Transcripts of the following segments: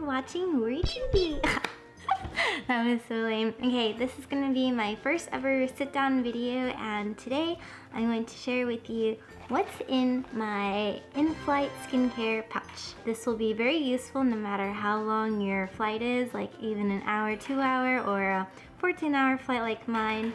for watching woori TV. That was so lame. Okay, this is gonna be my first ever sit-down video, and today I'm going to share with you what's in my in-flight skincare pouch. This will be very useful no matter how long your flight is, like even an hour, 2 hour, or a 14-hour flight like mine.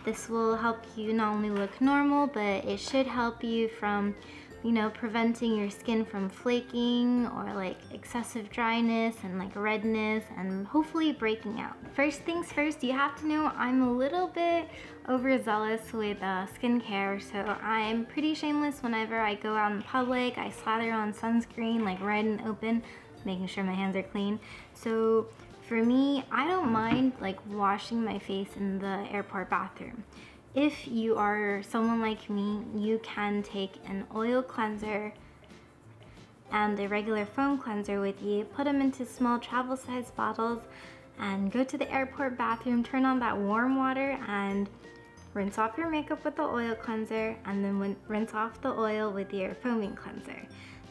This will help you not only look normal, but it should help you from, you know, preventing your skin from flaking or like excessive dryness and like redness and hopefully breaking out. First things first, you have to know I'm a little bit overzealous with skincare, so I'm pretty shameless whenever I go out in public. I slather on sunscreen like right and open, making sure my hands are clean. So for me, I don't mind like washing my face in the airport bathroom. If you are someone like me, you can take an oil cleanser and a regular foam cleanser with you, put them into small travel size bottles, and go to the airport bathroom, turn on that warm water, and rinse off your makeup with the oil cleanser, and then rinse off the oil with your foaming cleanser.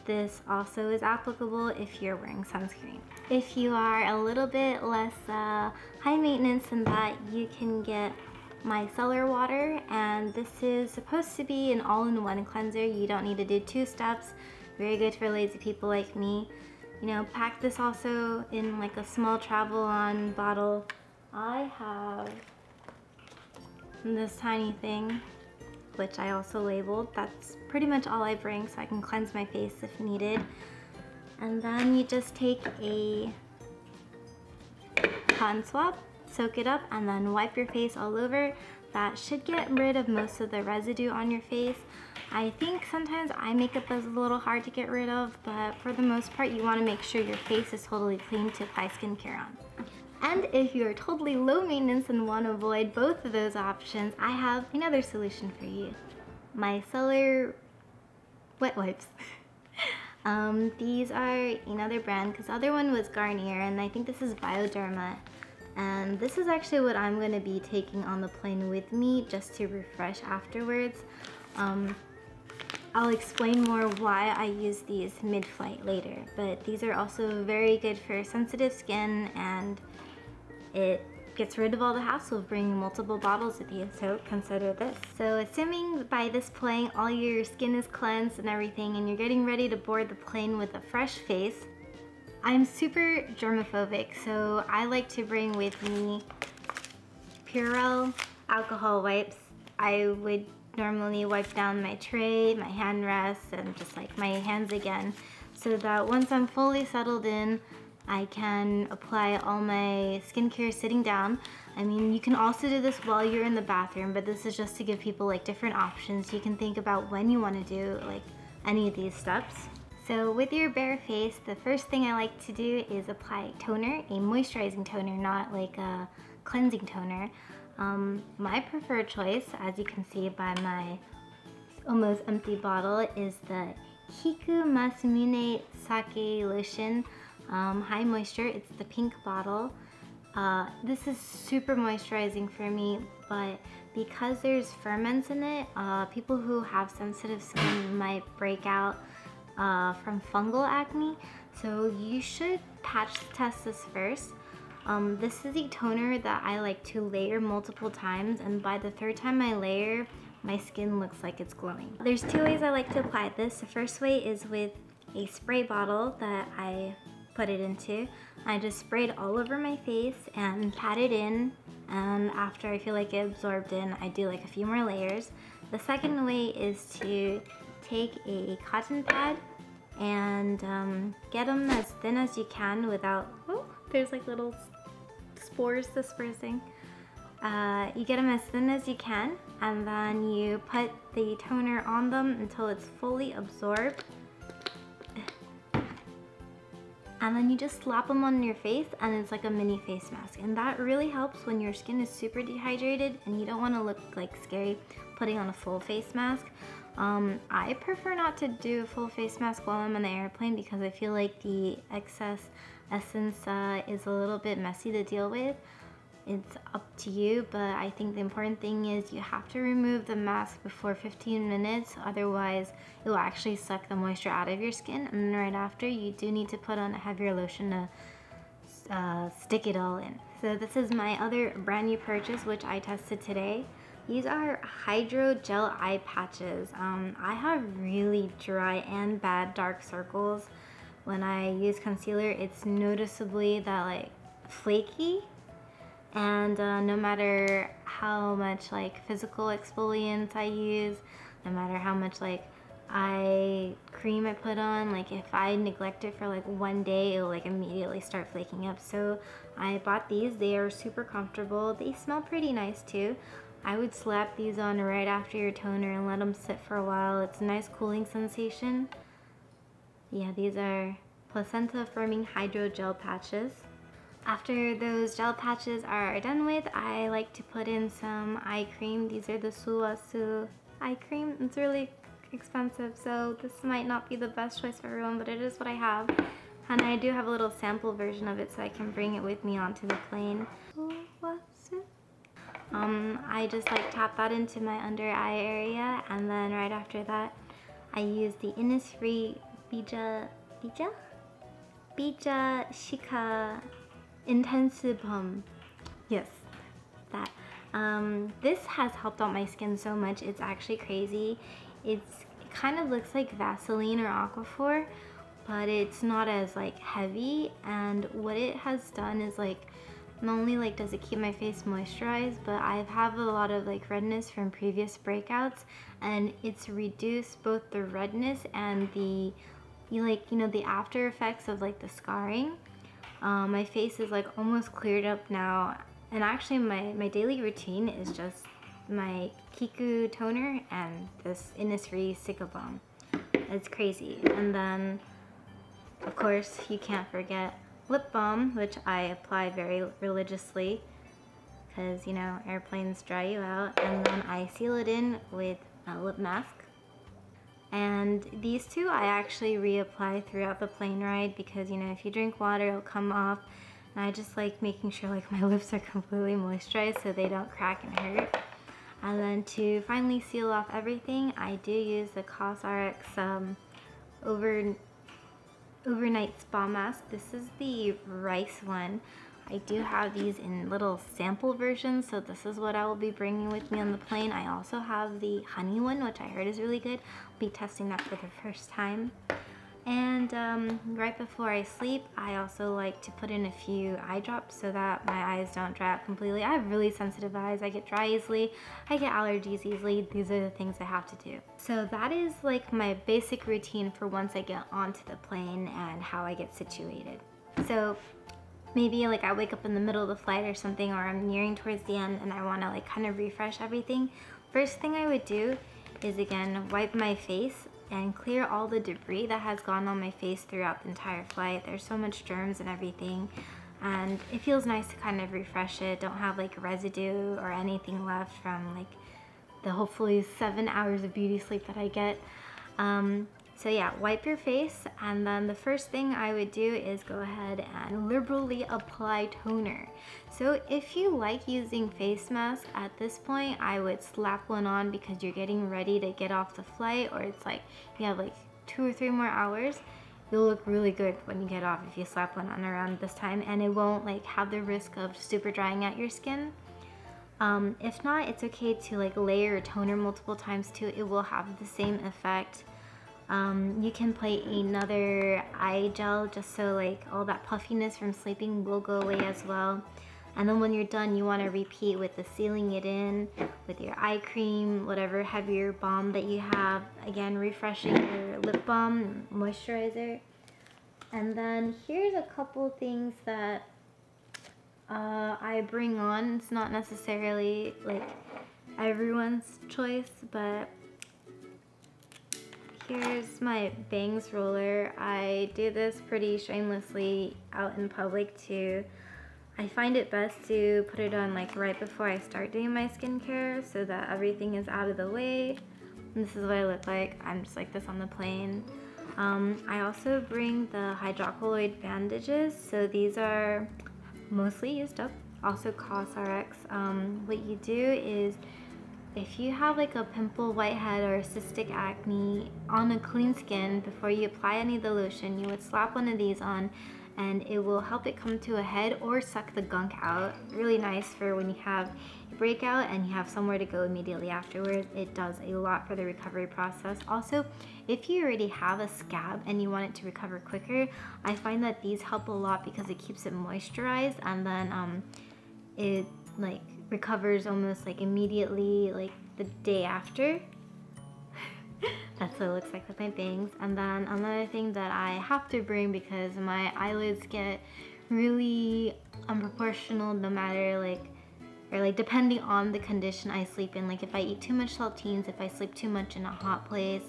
This also is applicable if you're wearing sunscreen. If you are a little bit less high maintenance than that, you can get Micellar water, and this is supposed to be an all-in-one cleanser. You don't need to do 2 steps. Very good for lazy people like me. You know, pack this also in like a small travel-on bottle. I have this tiny thing, which I also labeled. That's pretty much all I bring, so I can cleanse my face if needed. And then you just take a cotton swab, soak it up, and then wipe your face all over. That should get rid of most of the residue on your face. I think sometimes eye makeup is a little hard to get rid of, but for the most part you want to make sure your face is totally clean to apply skincare on. And if you're totally low maintenance and want to avoid both of those options, I have another solution for you. Micellar wet wipes. These are another brand because the other one was Garnier, and I think this is Bioderma. And this is actually what I'm going to be taking on the plane with me just to refresh afterwards. I'll explain more why I use these mid-flight later, but these are also very good for sensitive skin, and it gets rid of all the hassle of bringing multiple bottles with you, so consider this. So assuming by this point all your skin is cleansed and everything, and you're getting ready to board the plane with a fresh face, I'm super germophobic, so I like to bring with me Purell alcohol wipes. I would normally wipe down my tray, my hand rests, and just like my hands again, so that once I'm fully settled in, I can apply all my skincare sitting down. I mean, you can also do this while you're in the bathroom, but this is just to give people like different options. You can think about when you want to do like any of these steps. So with your bare face, the first thing I like to do is apply toner, a moisturizing toner, not like a cleansing toner. My preferred choice, as you can see by my almost empty bottle, is the Kikumasamune Sake Lotion High Moisture. It's the pink bottle. This is super moisturizing for me, but because there's ferments in it, people who have sensitive skin might break out from fungal acne, so you should patch test this first. This is a toner that I like to layer multiple times, and by the 3rd time I layer, my skin looks like it's glowing. There's 2 ways I like to apply this. The first way is with a spray bottle that I put it into. I just sprayed all over my face and pat it in, and after I feel like it absorbed in, I do like a few more layers. The second way is to take a cotton pad and get them as thin as you can without, oh, there's like little spores dispersing. You get them as thin as you can, and then you put the toner on them until it's fully absorbed. And then you just slap them on your face, and it's like a mini face mask. And that really helps when your skin is super dehydrated and you don't want to look like scary putting on a full face mask. I prefer not to do a full face mask while I'm on the airplane because I feel like the excess essence is a little bit messy to deal with. It's up to you, but I think the important thing is you have to remove the mask before 15 minutes, otherwise it will actually suck the moisture out of your skin, and right after you do need to put on a heavier lotion to stick it all in. So this is my other brand new purchase, which I tested today. These are Hydrogel eye patches. I have really dry and bad dark circles. When I use concealer, it's noticeably that like flaky, and no matter how much like physical exfoliants I use, no matter how much like eye cream I put on, like if I neglect it for like one day, it'll like immediately start flaking up. So I bought these. They are super comfortable. They smell pretty nice too. I would slap these on right after your toner and let them sit for a while. It's a nice cooling sensation. Yeah, these are Placenta Firming Hydrogel patches. After those gel patches are done with, I like to put in some eye cream. These are the Sulwhasoo eye cream. It's really expensive, so this might not be the best choice for everyone, but it is what I have. And I do have a little sample version of it so I can bring it with me onto the plane. I just like tap that into my under eye area, and then right after that I use the Innisfree Bija Cica Intensibum. Yes, that. This has helped out my skin so much. It's actually crazy. It kind of looks like Vaseline or Aquaphor, but it's not as like heavy. And what it has done is like, not only like does it keep my face moisturized, but I have a lot of like redness from previous breakouts, and it's reduced both the redness and the the after effects of like the scarring. My face is like almost cleared up now, and actually my daily routine is just my Kiku toner and this Innisfree Cica balm. It's crazy. And then of course you can't forget lip balm, which I apply very religiously because, you know, airplanes dry you out. And then I seal it in with a lip mask. And these two I actually reapply throughout the plane ride because, you know, if you drink water, it'll come off. And I just like making sure like my lips are completely moisturized so they don't crack and hurt. And then to finally seal off everything, I do use the COSRX overnight spa mask. This is the rice one. I do have these in little sample versions, so this is what I will be bringing with me on the plane. I also have the honey one, which I heard is really good. I'll be testing that for the first time. And right before I sleep, I also like to put in a few eye drops so that my eyes don't dry out completely. I have really sensitive eyes. I get dry easily. I get allergies easily. These are the things I have to do. So that is like my basic routine for once I get onto the plane and how I get situated. So maybe like I wake up in the middle of the flight or something, or I'm nearing towards the end and I want to like kind of refresh everything. First thing I would do is again wipe my face and clear all the debris that has gone on my face throughout the entire flight. There's so much germs and everything, and it feels nice to kind of refresh it. Don't have like residue or anything left from like the hopefully 7 hours of beauty sleep that I get. So yeah, wipe your face, and then the first thing I would do is go ahead and liberally apply toner. So if you like using face masks at this point, I would slap one on because you're getting ready to get off the flight, or it's like you have like 2 or 3 more hours. You'll look really good when you get off if you slap one on around this time, and it won't like have the risk of super drying out your skin. If not, it's okay to like layer toner multiple times too. It will have the same effect. You can apply another eye gel just so like all that puffiness from sleeping will go away as well. And then when you're done, you want to repeat with the sealing it in with your eye cream, whatever heavier balm that you have. Again, refreshing your lip balm, moisturizer. And then here's a couple things that I bring on. It's not necessarily like everyone's choice, but here's my bangs roller. I do this pretty shamelessly out in public too. I find it best to put it on like right before I start doing my skincare so that everything is out of the way. And this is what I look like. I'm just like this on the plane. I also bring the hydrocolloid bandages. So these are mostly used up. Also COSRX. What you do is, if you have like a pimple, whitehead, or cystic acne on a clean skin, before you apply any of the lotion, you would slap one of these on and it will help it come to a head or suck the gunk out. Really nice for when you have a breakout and you have somewhere to go immediately afterwards. It does a lot for the recovery process. Also, if you already have a scab and you want it to recover quicker, I find that these help a lot because it keeps it moisturized, and then it like recovers almost like immediately, like the day after. That's what it looks like with my bangs. And then another thing that I have to bring, because my eyelids get really unproportional no matter like depending on the condition I sleep in. Like if I eat too much saltines, if I sleep too much in a hot place,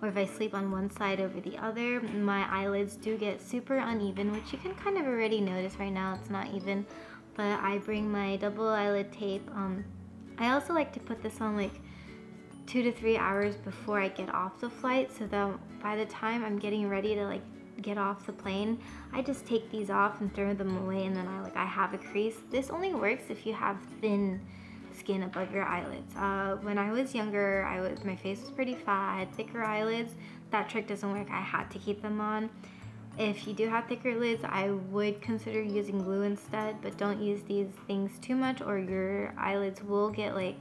or if I sleep on one side over the other, my eyelids do get super uneven, which you can kind of already notice right now. It's not even, but I bring my double eyelid tape. I also like to put this on like 2 to 3 hours before I get off the flight, so that by the time I'm getting ready to like get off the plane, I just take these off and throw them away, and then I have a crease. This only works if you have thin skin above your eyelids. When I was younger, my face was pretty fat, I had thicker eyelids. That trick doesn't work. I had to keep them on. If you do have thicker lids, I would consider using glue instead, but don't use these things too much or your eyelids will get like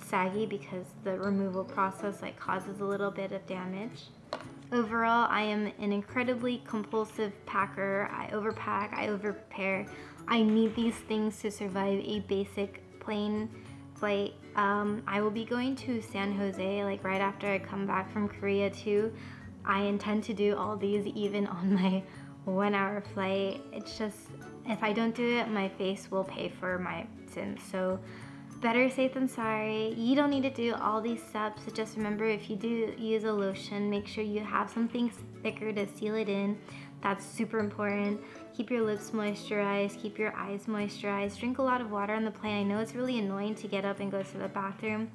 saggy because the removal process like causes a little bit of damage. Overall, I am an incredibly compulsive packer. I overpack, I overprepare. I need these things to survive a basic plane flight. I will be going to San Jose like right after I come back from Korea too. I intend to do all these even on my 1-hour flight. It's just, if I don't do it, my face will pay for my sins. So better safe than sorry. You don't need to do all these steps. Just remember, if you do use a lotion, make sure you have something thicker to seal it in. That's super important. Keep your lips moisturized, keep your eyes moisturized, drink a lot of water on the plane. I know it's really annoying to get up and go to the bathroom,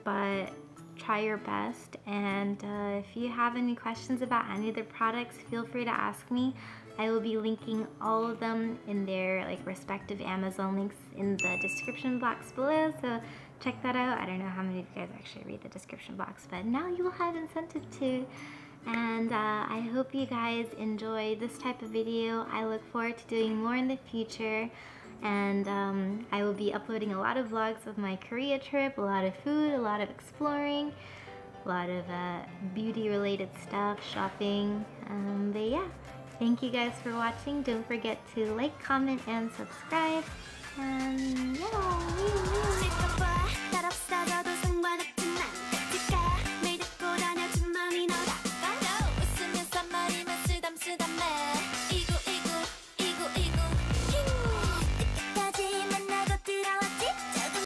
but try your best. And if you have any questions about any of the products, feel free to ask me. I will be linking all of them in their like respective Amazon links in the description box below, so check that out. I don't know how many of you guys actually read the description box, but now you will have incentive to. And I hope you guys enjoy this type of video. I look forward to doing more in the future, and I will be uploading a lot of vlogs of my Korea trip, a lot of food, a lot of exploring, a lot of beauty related stuff, shopping, but yeah. Thank you guys for watching. Don't forget to like, comment, and subscribe. And yeah.